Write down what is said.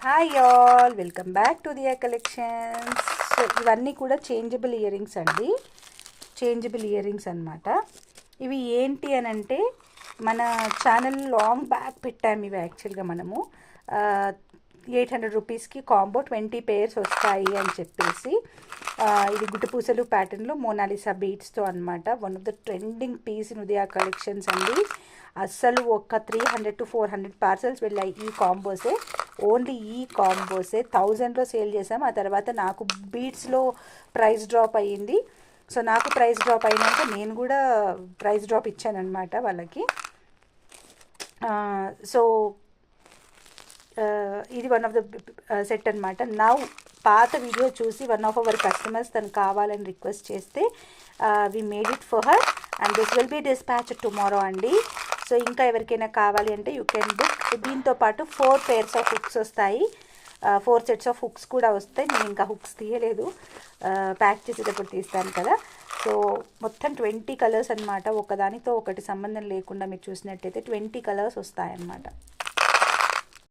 Hi all, welcome back to Diya collections. So ఇవన్నీ కూడా changeable ear rings అండి, changeable ear rings అనమాట. ఇవి ఏంటి అని అంటే మన ఛానల్ లాంగ్ బ్యాక్ పెట్టాము. ఇవి యాక్చువల్గా మనము 800 రూపీస్కి కాంబో 20 పేర్స్ వస్తాయి అని చెప్పేసి, ఇది గుట్టుపూసలు ప్యాటర్న్లో మోనాలిసా బీట్స్తో అనమాట. One of the trending piece in Udaya collections అండి. అస్సలు ఒక 300 to 400 పార్సల్స్ వెళ్ళాయి ఈ కాంబోసే. ఓన్లీ ఈ కాంబోసే 1000లో సేల్ చేసాం. ఆ తర్వాత నాకు బీట్స్లో ప్రైస్ డ్రాప్ అయ్యింది. సో నాకు ప్రైస్ డ్రాప్ అయినాక నేను కూడా ప్రైస్ డ్రాప్ ఇచ్చానమాట వాళ్ళకి. సో ఇది వన్ ఆఫ్ ద సెట్ అనమాట. నౌ పాత వీడియో చూసి వన్ ఆఫ్ అవర్ కస్టమర్స్ తను కావాలని రిక్వెస్ట్ చేస్తే we made it for her and this will be dispatch tomorrow అండి. సో ఇంకా ఎవరికైనా కావాలి అంటే యూ కెన్ బుక్. దీంతో పాటు 4 pairs ఆఫ్ హుక్స్ వస్తాయి, 4 sets ఆఫ్ హుక్స్ కూడా వస్తాయి. నేను ఇంకా హుక్స్ తీయలేదు, ప్యాక్ చేసేటప్పుడు తీస్తాను కదా. సో మొత్తం 20 కలర్స్ అనమాట. ఒకదానితో ఒకటి సంబంధం లేకుండా మీరు చూసినట్టయితే 20 కలర్స్ వస్తాయన్నమాట.